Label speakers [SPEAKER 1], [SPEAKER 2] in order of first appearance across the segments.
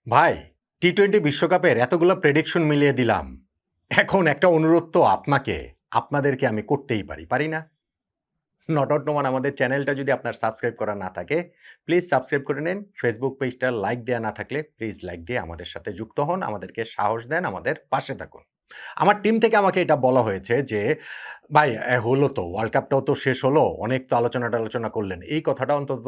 [SPEAKER 1] ভাই, টি-20 বিশ্বকাপের এতগুলো প্রেডিকশন মিলিয়ে দিলাম। এখন একটা অনুরোধ তো আপনাদেরকে আমি করতেই পারি, পারি না? নট আউট নোমান আমাদের চ্যানেলটা যদি আপনার সাবস্ক্রাইব করা না থাকে, প্লিজ সাবস্ক্রাইব করে নিন। ফেসবুক পেজটা লাইক দেয়া না থাকলে প্লিজ লাইক দিয়ে আমাদের সাথে যুক্ত হন। আমাদেরকে সাহস দেন, আমাদের পাশে থাকুন। আমার টিম থেকে আমাকে এটা বলা হয়েছে যে, "ভাই হলো তো, ওয়ার্ল্ড কাপটাও তো শেষ হলো। অনেক তো আলোচনা-টালোচনা করলেন। এই কথাটা অন্তত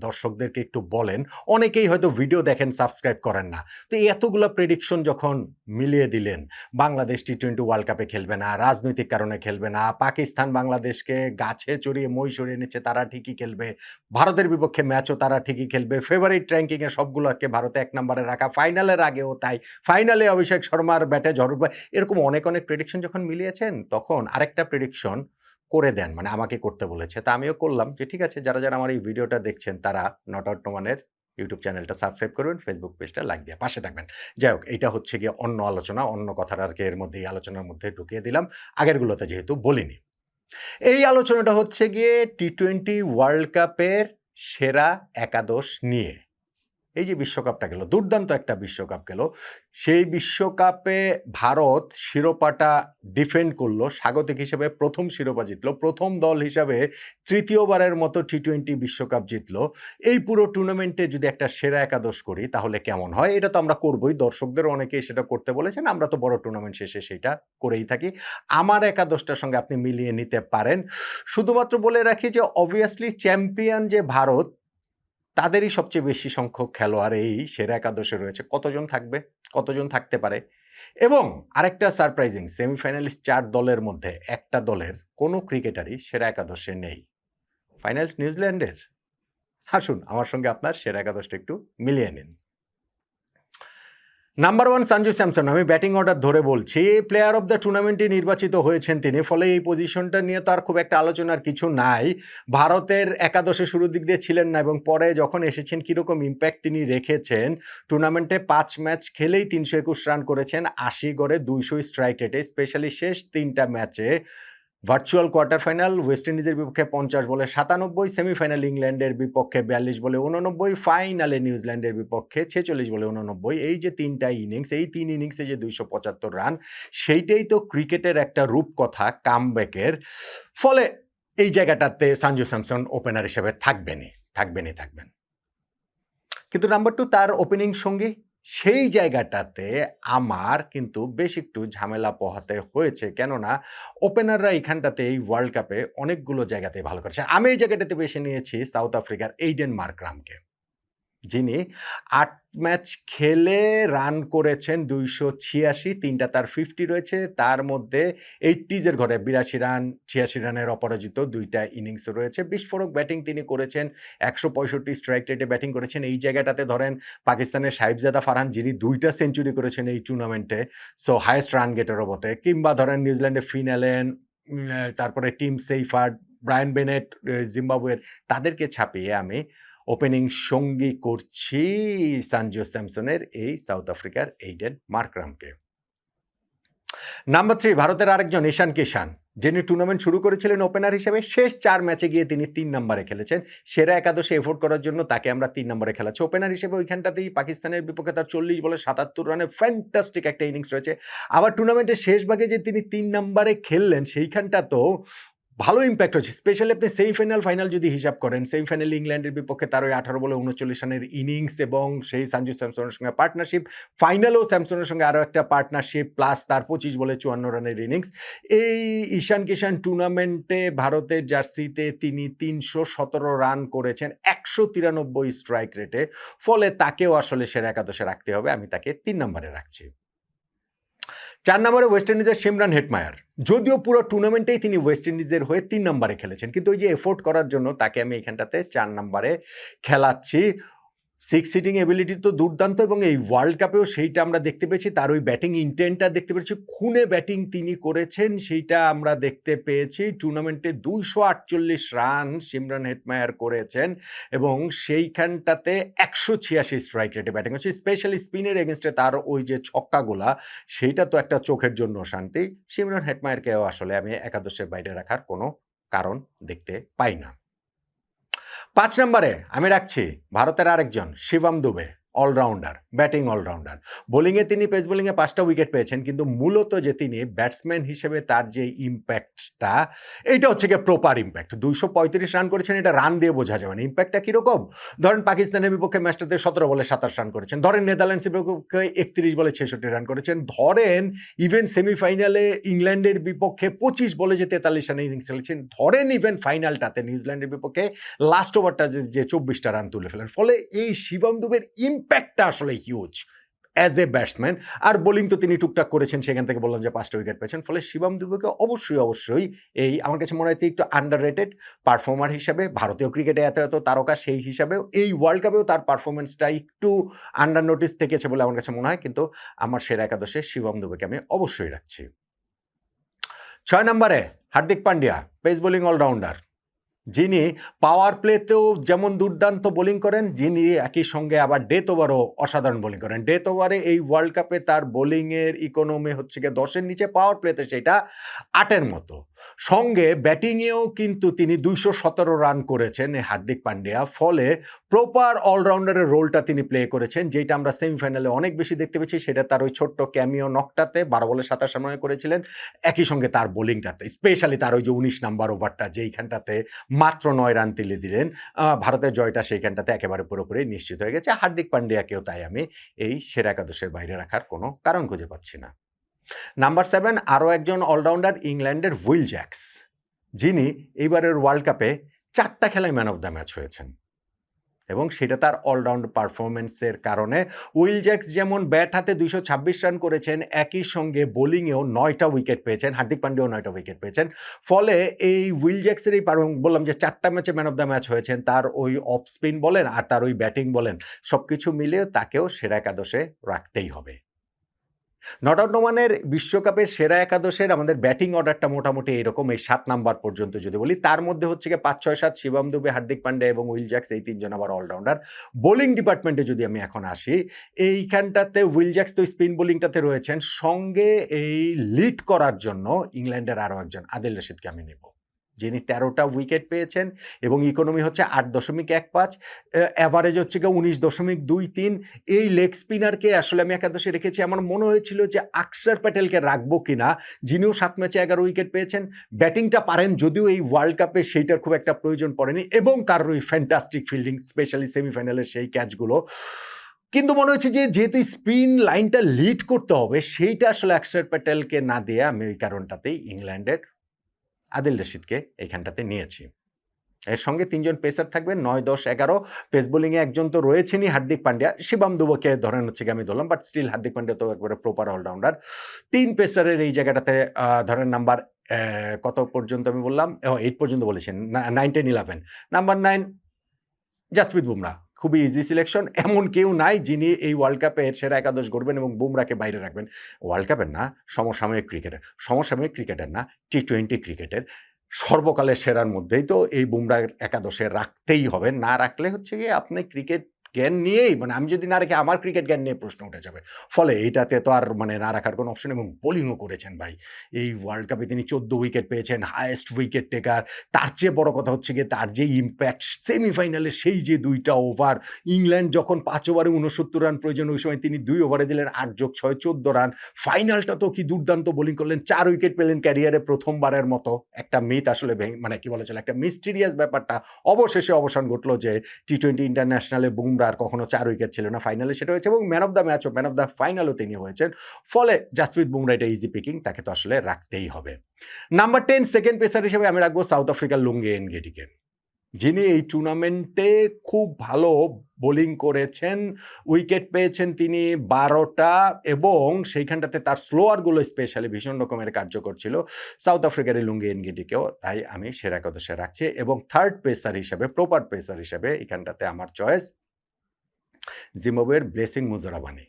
[SPEAKER 1] দর্শকদেরকে একটু বলেন। অনেকেই হয়তো ভিডিও দেখেন, সাবস্ক্রাইব করেন না। তো এই এতগুলা প্রেডিকশন যখন মিলিয়ে দিলেন, বাংলাদেশ টি-20 ওয়ার্ল্ড কাপে খেলবে না, রাজনৈতিক কারণে খেলবে না, পাকিস্তান বাংলাদেশকে গাছে চড়িয়ে মই সরিয়ে নিচ্ছে, তারা ঠিকই খেলবে, ভারতের বিপক্ষে ম্যাচও তারা ঠিকই খেলবে, ফেভারিট র‍্যাংকিংয়ে সবগুলোকে ভারতে ১ নম্বরে রাখা, ফাইনালের আগেও তাই, ফাইনালে অভিষেক শর্মার ব্যাটে ঝড় উঠবে।" এরকম অনেক, অনেক প্রেডিকশন যখন মিলিয়েছেন, তখন আরেকটা প্রেডিকশন করে দেন। মানে আমাকে করতে বলেছে। তা আমিও করলাম যে, ঠিক আছে, যারা আমার এই ভিডিওটা দেখছেন, তারা নট আউট নোমানের ইউটিউব চ্যানেলটা সাবস্ক্রাইব করবেন, ফেসবুক পেজটা লাইক দিয়ে পাশে থাকবেন। যাই হোক, এইটা হচ্ছে গিয়ে অন্য আলোচনা, অন্য কথাটা আরকি এর মধ্যে এই আলোচনার মধ্যে ঢুকিয়ে দিলাম। আগেরগুলোতে যেহেতু বলিনি। এই আলোচনাটা হচ্ছে গিয়ে টি-20 ওয়ার্ল্ড কাপের সেরা একাদশ নিয়ে। এই যে বিশ্বকাপটা গেল, দুর্দান্ত একটা বিশ্বকাপ গেল। সেই বিশ্বকাপে ভারত শিরোপাটা ডিফেন্ড করলো। স্বাগতিক হিসেবে ১ম শিরোপা জিতলো। ১ম দল হিসাবে ৩য় বারের মতো টি-20 বিশ্বকাপ জিতলো। এই পুরো টুর্নামেন্টে যদি একটা সেরা একাদশ করি তাহলে কেমন হয়? এটা তো আমরা করবই। দর্শকদেরও অনেকেই সেটা করতে বলেছেন। আমরা তো বড় টুর্নামেন্ট শেষে সেইটা করেই থাকি। আমার একাদশটার সঙ্গে আপনি মিলিয়ে নিতে পারেন। শুধুমাত্র বলে রাখি যে obviously চ্যাম্পিয়ন যে ভারত, তাদেরই সবচেয়ে বেশি সংখ্যক খেলোয়াড় এই সেরা একাদশে রয়েছে। কতজন থাকবে? কতজন থাকতে পারে? এবং আরেকটা সারপ্রাইজিং, সেমিফাইনালিস্ট ৪ দলের মধ্যে একটা দলের কোনো ক্রিকেটারই সেরা একাদশে নেই। ফাইনালস নিউজিল্যান্ডের? আসুন আমার সঙ্গে আপনার সেরা একাদশটা একটু মিলিয়ে নিন। Number 1 Sanju Samson. আমি ব্যাটিং অর্ডার ধরে বলছি। প্লেয়ার অফ দ্য টুর্নামেন্টে নির্বাচিত হয়েছেন তিনি। ফলে এই পজিশনটা নিয়ে তো আর খুব একটা আলোচনার কিছু নাই। ভারতের একাদশে শুরুর দিক দিয়ে ছিলেন না এবং পরে যখন এসেছেন কিরকম ইমপ্যাক্ট তিনি রেখেছেন। টুর্নামেন্টে ৫ ম্যাচ খেলেই ৩২১ রান করেছেন, ৮০ গড়ে ২০০ স্ট্রাইক রেটে। স্পেশালি শেষ ৩টা ম্যাচে ভার্চুয়াল কোয়ার্টার ফাইনাল ওয়েস্ট ইন্ডিজের বিপক্ষে ৫০ বলে ৯৭, সেমিফাইনাল ইংল্যান্ডের বিপক্ষে ৪২ বলে ৮৯, ফাইনালে নিউজিল্যান্ডের বিপক্ষে ৪৬ বলে ৮৯। এই যে ৩টা ইনিংস, এই ৩ ইনিংসে যে ২৭৫ রান, সেইটাই তো ক্রিকেটের একটা রূপকথা কামব্যাকের। ফলে এই জায়গাটাতে সঞ্জু স্যামসন ওপেনার হিসেবে থাকবেন। কিন্তু নাম্বার 2 তার ওপেনিং সঙ্গী, সেই জায়গাটাতে আমার কিন্তু বেশ একটু ঝামেলা পোহাতে হয়েছে। কেননা ওপেনাররা এইখানটাতে এই ওয়ার্ল্ড কাপে অনেকগুলো জায়গাতেই ভালো করেছে। আমি এই জায়গাটাতে বেছে নিয়েছি সাউথ আফ্রিকার এইডেন মার্করামকে। যিনি ৮ ম্যাচ খেলে রান করেছেন ২৮৬, ৩টা তার 50 রয়েছে। তার মধ্যে 80s এর ঘরে ৮২ রান, ৮৬ রানের অপরাজিত ২ টা ইনিংস রয়েছে। বিস্ফোরক ব্যাটিং তিনি করেছেন। ১৬৫ স্ট্রাইক রেটে ব্যাটিং করেছেন। এই জায়গাটাতে ধরেন পাকিস্তানের সাহিবজাদা ফারহান, যিনি ২ টা সেঞ্চুরি করেছেন এই টুর্নামেন্টে। সো হাইয়েস্ট রান গেটারও বটে। কিংবা ধরেন নিউজিল্যান্ডের ফিন অ্যালেন, তারপরে টিম সেইফার্ড, ব্রায়ান বেনেট জিম্বাবুয়ের, তাদেরকে ছাপিয়ে আমি ওপেনিং সঙ্গী করছি সঞ্জু স্যামসনের এই সাউথ আফ্রিকার এইডেন মার্করামকে। নাম্বার 3 ভারতের আরেকজন ঈশান কিষান, যিনি টুর্নামেন্ট শুরু করেছিলেন ওপেনার হিসেবে, শেষ ৪ ম্যাচে গিয়ে তিনি ৩ নম্বরে খেলেছেন। সেরা একাদশে এফোর্ট করার জন্য তাকে আমরা ৩ নম্বরে খেলাচ্ছি। ওপেনার হিসেবে ওইখানটাতেই পাকিস্তানের বিপক্ষে তার ৪০ বলে ৭৭ রানের ফ্যান্টাস্টিক একটা ইনিংস রয়েছে। আবার টুর্নামেন্টের শেষ ভাগে যে তিনি ৩ নম্বরে খেললেন, সেইখানটা তো ভালো ইমপ্যাক্ট হয়েছে। স্পেশালি আপনি সেমিফাইনাল, ফাইনাল যদি হিসাব করেন, সেমিফাইনালে ইংল্যান্ডের বিপক্ষে তার ওই ১৮ বলে ৩৯ রানের ইনিংস এবং সেই সঞ্জু স্যামসনের সঙ্গে পার্টনারশিপ। ফাইনালেও স্যামসনের সঙ্গে আরও একটা পার্টনারশিপ প্লাস তার ২৫ বলে ৫৪ রানের ইনিংস। এই ঈশান কিষান টুর্নামেন্টে ভারতের জার্সিতে তিনি ৩১৭ রান করেছেন ১৯৩ স্ট্রাইক রেটে। ফলে তাকেও আসলে সেরা একাদশে রাখতে হবে। আমি তাকে ৩ নম্বরে রাখছি। ৪ নম্বরে ওয়েস্ট ইন্ডিজের শিমরন হেটমায়ার। যদিও পুরো টুর্নামেন্টেই তিনি ওয়েস্ট ইন্ডিজের হয়ে ৩ নম্বরে খেলেছেন। কিন্তু ওই যে এফোর্ট করার জন্য তাকে আমি এখানটাতে ৪ নম্বরে খেলাচ্ছি। 6 সিটিং এবিলিটি তো দুর্দান্ত এবং এই ওয়ার্ল্ড কাপেও সেইটা আমরা দেখতে পেয়েছি। তার ওই ব্যাটিং ইনটেন্টটা দেখতে পেয়েছি। খুনে ব্যাটিং তিনি করেছেন, সেইটা আমরা দেখতে পেয়েছি। টুর্নামেন্টে ২৪৮ রান শিমরন হেটমায়ার করেছেন এবং সেইখানটাতে ১৮৬ স্ট্রাইক রেটে ব্যাটিং হচ্ছে। স্পেশালি স্পিনের এগেইনস্টে তার ওই যে ছক্কাগুলা, সেইটা তো একটা চোখের জন্য শান্তি। শিমরন হেটমায়ারকেও আসলে আমি একাদশের বাইরে রাখার কোনো কারণ দেখতে পাই না। ৫ নম্বরে আমি রাখছি ভারতের আরেকজন Shivam Dube. Allrounder, batting allrounder. বোলিংয়ে তিনি পেস বোলিংয়ে ৫টা উইকেট পেয়েছেন, কিন্তু মূলত যে তিনি ব্যাটসম্যান হিসেবে তার যে ইমপ্যাক্টটা, এইটা হচ্ছে গিয়ে প্রপার ইমপ্যাক্ট। ২৩৫ রান করেছেন, এটা রান দিয়ে বোঝা যাবে না। ইমপ্যাক্টটা কীরকম? ধরেন পাকিস্তানের বিপক্ষে ম্যাচটাতে ১৭ বলে ২৭ রান করেছেন। ধরেন নেদারল্যান্ডসের বিপক্ষে ৩১ বলে ৬৬ রান করেছেন। ধরেন ইভেন সেমিফাইনালে ইংল্যান্ডের বিপক্ষে ২৫ বলে যে ৪৩ রানের ইনিংস খেলেছেন। ধরেন ইভেন ফাইনালটাতে নিউজিল্যান্ডের বিপক্ষে লাস্ট ওভারটা যে ২৪টা রান তুলে ফেলেন। ফলে এই শিবম দুবের ইমপ্যাক্টটা আসলে হিউজ অ্যাজ এ ব্যাটসম্যান। আর বোলিং তো তিনি টুকটাক করেছেন, সেখান থেকে বললাম যে ৫টা উইকেট পেয়েছেন। ফলে শিবম দুবেকে অবশ্যই এই আমার কাছে মনে হয় একটু আন্ডাররেটেড পারফর্মার হিসাবে, ভারতীয় ক্রিকেটে এত তারকা সেই হিসাবেও এই ওয়ার্ল্ড কাপেও তার পারফরমেন্সটা একটু আন্ডার নোটিস থেকেছে বলে আমার কাছে মনে হয়। কিন্তু আমার সেরা একাদশে শিবম দুবেকে আমি অবশ্যই রাখছি। ৬ নম্বরে Hardik Pandya, pace bowling allrounder, যিনি পাওয়ার প্লেতেও যেমন দুর্দান্ত বোলিং করেন, যিনি একই সঙ্গে আবার ডেথ ওভারও অসাধারণ বোলিং করেন। ডেথ ওভারে এই ওয়ার্ল্ড কাপে তার বোলিংয়ের ইকোনমি হচ্ছে গিয়ে ১০-এর নিচে, পাওয়ার প্লেতে সেটা ৮-এর মতো। সঙ্গে ব্যাটিংয়েও কিন্তু তিনি ২১৭ রান করেছেন এই হার্দিক পান্ডিয়া। ফলে প্রপার অলরাউন্ডারের রোলটা তিনি প্লে করেছেন, যেটা আমরা সেমিফাইনালে অনেক বেশি দেখতে পেয়েছি। সেটা তার ওই ছোট্ট ক্যামিও নকটাতে ১২ বলে ২৭ রান করেছিলেন। একই সঙ্গে তার বোলিংটাতে, স্পেশালি তার ওই যে ১৯ নাম্বার ওভারটা, যেইখানটাতে মাত্র ৯ রান তুলে দিলেন, ভারতের জয়টা সেইখানটাতে একেবারে পুরোপুরি নিশ্চিত হয়ে গেছে। হার্দিক পান্ডিয়াকেও তাই আমি এই সেরা একাদশের বাইরে রাখার কোনো কারণ খুঁজে পাচ্ছি না। নাম্বার 7 আরও একজন অলরাউন্ডার, ইংল্যান্ডের উইল জ্যাক্স, যিনি এইবারের ওয়ার্ল্ড কাপে 4টা খেলায় ম্যান অফ দ্য ম্যাচ হয়েছেন এবং সেটা তার অলরাউন্ড পারফরমেন্সের কারণে। উইল জ্যাক্স যেমন ব্যাট হাতে ২২৬ রান করেছেন, একই সঙ্গে বোলিংয়েও 9টা উইকেট পেয়েছেন। হার্দিক পান্ডিয়াও 9টা উইকেট পেয়েছেন। ফলে এই উইল জ্যাক্সের এই বললাম যে 4টা ম্যাচে ম্যান অফ দ্য ম্যাচ হয়েছেন, তার ওই অফ স্পিন বলেন আর তার ওই ব্যাটিং বলেন, সব কিছু মিলিয়ে তাকেও সেরা একাদশে রাখতেই হবে। নট আউট নোমানের বিশ্বকাপের সেরা একাদশের আমাদের ব্যাটিং অর্ডারটা মোটামুটি এরকম, এই 7 নাম্বার পর্যন্ত যদি বলি। তার মধ্যে হচ্ছে গিয়ে ৫, ৬, ৭ শিবম দুবে, হার্দিক পান্ডিয়া এবং উইল জ্যাক্স, এই 3 জন আবার অলরাউন্ডার। বোলিং ডিপার্টমেন্টে যদি আমি এখন আসি, এইখানটাতে উইল জ্যাক্স তো স্পিন বোলিংটাতে রয়েছেন, সঙ্গে এই লিড করার জন্য ইংল্যান্ডের আরও একজন আদিল রশিদকে আমি নেব, যিনি 13টা উইকেট পেয়েছেন এবং ইকোনমি হচ্ছে ৮.15, অ্যাভারেজ হচ্ছে গিয়ে 19.23। এই লেগ স্পিনারকে আসলে আমি একাদশে রেখেছি। আমার মনে হয়েছিল যে আকসার প্যাটেলকে রাখবো কিনা, যিনিও 7 ম্যাচে 11 উইকেট পেয়েছেন, ব্যাটিংটা পারেন, যদিও এই ওয়ার্ল্ড কাপে সেইটার খুব একটা প্রয়োজন পড়েনি, এবং তার ওই ফ্যান্টাস্টিক ফিল্ডিং, স্পেশালি সেমিফাইনালের সেই ক্যাচগুলো। কিন্তু মনে হচ্ছে যে যেহেতু স্পিন লাইনটা লিড করতে হবে, সেইটা আসলে আকসার প্যাটেলকে না দিয়ে আমি ওই কারণটাতেই ইংল্যান্ডের আদিল রশিদকে এইখানটাতে নিয়েছি। এর সঙ্গে 3 জন পেসার থাকবেন, ৯, ১০, ১১। পেস বোলিংয়ে একজন তো রয়েছেনই হার্দিক পান্ডিয়া, শিবম দুবেকে ধরেন হচ্ছে আমি ধরলাম, বাট স্টিল হার্দিক পান্ডিয়া তো একবারে প্রপার অলরাউন্ডার। ৩ পেসারের এই জায়গাটাতে ধরেন নাম্বার কত পর্যন্ত আমি বললাম? 8 পর্যন্ত বলেছেন, 9, 10, 11। নাম্বার 9 জাসপ্রীত বুমরাহ, খুবই ইজি সিলেকশন। এমন কেউ নাই যিনি এই ওয়ার্ল্ড কাপের সেরা একাদশ গড়বেন এবং বুমরাহকে বাইরে রাখবেন। ওয়ার্ল্ড কাপের না, সমসাময়িক ক্রিকেটের না, টি-20 ক্রিকেটের সর্বকালের সেরার মধ্যেই তো এই বুমরাহ একাদশে রাখতেই হবে। না রাখলে হচ্ছে গিয়ে আপনি ক্রিকেট জ্ঞান নিয়েই, মানে আমি যদি না রেখে আমার ক্রিকেট জ্ঞান নিয়ে প্রশ্ন উঠে যাবে। ফলে এইটাতে তো আর মানে না রাখার কোনো অপশন, এবং বোলিংও করেছেন ভাই। এই ওয়ার্ল্ড কাপে তিনি 14 উইকেট পেয়েছেন, হায়েস্ট উইকেট টেকার। তার চেয়ে বড় কথা হচ্ছে গিয়ে তার যে ইমপ্যাক্ট, সেমিফাইনালে সেই যে 2টা ওভার, ইংল্যান্ড যখন 5 ওভারে 69 রান প্রয়োজন, ওই সময় তিনি 2 ওভারে দিলেন 8 যোগ 6, 14 রান। ফাইনালটা তো কি দুর্দান্ত বোলিং করলেন, 4 উইকেট পেলেন ক্যারিয়ারে প্রথমবারের মতো। একটা মিথ আসলে মানে কি বলা চলে, একটা মিস্টিরিয়াস ব্যাপারটা অবশেষে অবসান ঘটলো যে টি-20 ইন্টারন্যাশনালে বুমরাহ আর কখনো 4 উইকেট ছিল না, ফাইনালে সেটা হয়েছে, এবং ম্যান অফ দ্য ম্যাচ ও ম্যান অফ দ্য ফাইনালও তিনি হয়েছেন। ফলে জাসপ্রীত বুমরাহ এটা ইজি পিকিং, তাকে তো আসলে রাখতেই হবে। নাম্বার 10 সেকেন্ড পেসার হিসেবে আমি রাখবো সাউথ আফ্রিকার লুঙ্গি এনগেডিকে, যিনি এই টুর্নামেন্টে খুব ভালো বোলিং করেছেন। উইকেট পেয়েছেন তিনি 12টা, এবং সেইখানটাতে তার স্লোয়ারগুলো স্পেশালি ভীষণ রকমের কার্যকর ছিল। সাউথ আফ্রিকার এই লুঙ্গি এনগেডিকেও তাই আমি সেরা একাদশে রাখছি। এবং থার্ড পেসার হিসাবে, প্রপার পেসার হিসাবে এখানটাতে আমার চয়েস জিম্বাবুয়ের ব্লেসিং মুজারাবানি,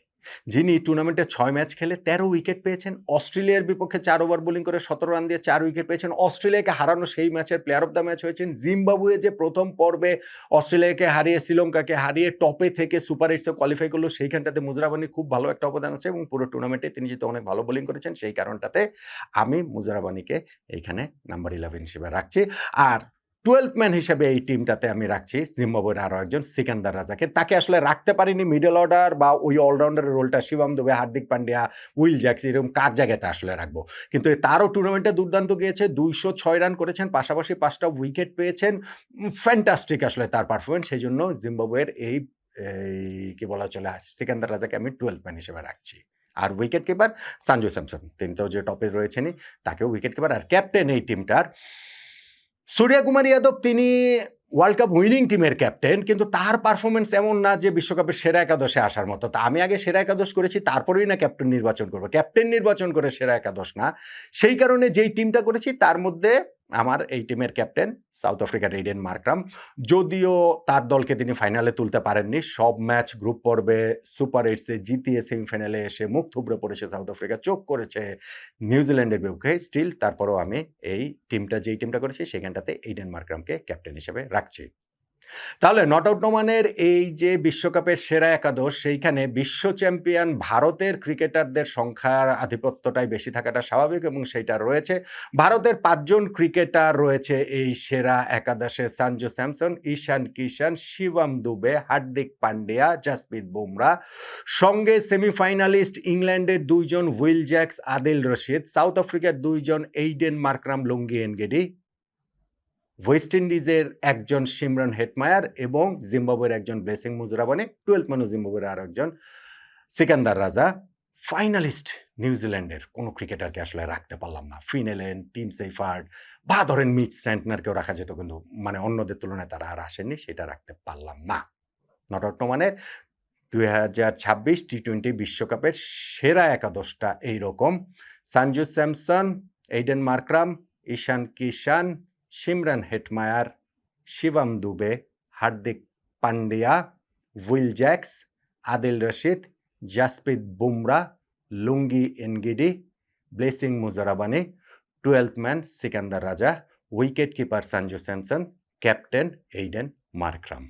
[SPEAKER 1] যিনি টুর্নামেন্টে 6 ম্যাচ খেলে 13 উইকেট পেয়েছেন। অস্ট্রেলিয়ার বিপক্ষে 4 ওভার বোলিং করে 17 রান দিয়ে 4 উইকেট পেয়েছেন। অস্ট্রেলিয়াকে হারানো সেই ম্যাচের প্লেয়ার অফ দ্য ম্যাচ হয়েছেন। জিম্বাবুয়ে যে প্রথম পর্বে অস্ট্রেলিয়াকে হারিয়ে, শ্রীলঙ্কাকে হারিয়ে টপে থেকে সুপার 8-এ কোয়ালিফাই করলো, সেইখানটাতে মুজারাবানির খুব ভালো একটা অবদান আছে, এবং পুরো টুর্নামেন্টে তিনি যেহেতু অনেক ভালো বোলিং করেছেন, সেই কারণটাতে আমি মুজারাবানিকে এইখানে নাম্বার 11 হিসেবে রাখছি। আর 12th ম্যান হিসেবে এই টিমটাতে আমি রাখছি জিম্বাবুয়ের আরও একজন সিকান্দার রাজাকে। তাকে আসলে রাখতে পারিনি মিডল অর্ডার বা ওই অলরাউন্ডারের রোলটা শিবম দুবে, হার্দিক পান্ডিয়া, উইল জ্যাক্স এরকম কার জায়গাতে আসলে রাখবো। কিন্তু তারও টুর্নামেন্টে দুর্দান্ত গিয়েছে, 206 রান করেছেন, পাশাপাশি 5টা উইকেট পেয়েছেন। ফ্যান্টাস্টিক আসলে তার পারফরমেন্স। সেই জন্য জিম্বাবুয়ের এই কি বলা চলে সিকান্দার রাজাকে আমি 12th ম্যান হিসেবে রাখছি। আর উইকেট কিপার সঞ্জু স্যামসন, তিনি তো যে টপে রয়েছেনই, তাকেও উইকেট কিপার। আর ক্যাপ্টেন এই টিমটার সূর্যকুমার যাদব, তিনি ওয়ার্ল্ড কাপ উইনিং টিমের ক্যাপ্টেন, কিন্তু তার পারফরমেন্স এমন না যে বিশ্বকাপের সেরা একাদশে আসার মতো। তা আমি আগে সেরা একাদশ করেছি, তারপরেই না ক্যাপ্টেন নির্বাচন করবো। ক্যাপ্টেন নির্বাচন করে সেরা একাদশ না। সেই কারণে যেই টিমটা করেছি তার মধ্যে আমার এই টিমের ক্যাপ্টেন সাউথ আফ্রিকার এইডেন মার্করাম। যদিও তার দলকে তিনি ফাইনালে তুলতে পারেননি, সব ম্যাচ গ্রুপ পর্বে সুপার এইটসে জিতিয়ে সেমিফাইনালে এসে মুখ থুবড়ে পড়েছে সাউথ আফ্রিকা, চোখ করেছে নিউজিল্যান্ডের বিপক্ষে। স্টিল তারপরেও আমি এই টিমটা যেই টিমটা করেছি সেখানটাতে এইডেন মার্করামকে ক্যাপ্টেন হিসেবে রাখছি। তাহলে নট আউট নোমানের এই যে বিশ্বকাপের সেরা একাদশ, সেইখানে বিশ্ব চ্যাম্পিয়ন ভারতের ক্রিকেটারদের সংখ্যার আধিপত্যটাই বেশি থাকাটা স্বাভাবিক, এবং সেইটা রয়েছে। ভারতের 5 জন ক্রিকেটার রয়েছে এই সেরা একাদশে: সঞ্জু স্যামসন, ঈশান কিষান, শিবম দুবে, হার্দিক পান্ডিয়া, জাসপ্রীত বুমরা। সঙ্গে সেমিফাইনালিস্ট ইংল্যান্ডের 2 জন Will Jacks, Adil Rashid, south আফ্রিকার 2 জন Aiden Markram, Lungi Ngidi, west ইন্ডিজের একজন সিমরন হেটমায়ার এবং জিম্বাবুয়ের একজন ব্লেসিং মুজরাবানি। 12th ম্যান জিম্বাবুয়ের আর একজন সিকান্দার রাজা। ফাইনালিস্ট নিউজিল্যান্ডের কোনো ক্রিকেটারকে আসলে রাখতে পারলাম না। ফিন এলেন, টিম সেইফার্ড বা ধরেন মিচ স্যান্টনারকেও রাখা যেত, কিন্তু মানে অন্যদের তুলনায় তারা আর আসেননি, সেটা রাখতে পারলাম না। নট আউট নোমানের 2026 টি-20 বিশ্বকাপের সেরা একাদশটা এইরকম: Sanju Samson, Aiden Markram, Ishan Kishan, Shimron Hetmyer, Shivam Dube, Hardik Pandya, Will Jacks, Adil Rashid, Jasprit Bumrah, Lungi Ngidi, Blessing Muzarabani, 12th man Sikandar Raza, wicket keeper Sanju Samson, captain Aiden Markram.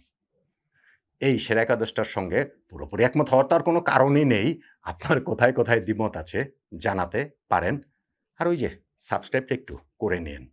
[SPEAKER 1] এই সেরা একাদশটার সঙ্গে পুরোপুরি একমত হওয়ার তো আর কোনো কারণই নেই। আপনার কোথায় কোথায় দ্বিমত আছে জানাতে পারেন। আর ওই যে সাবস্ক্রাইবটা একটু করে নিন।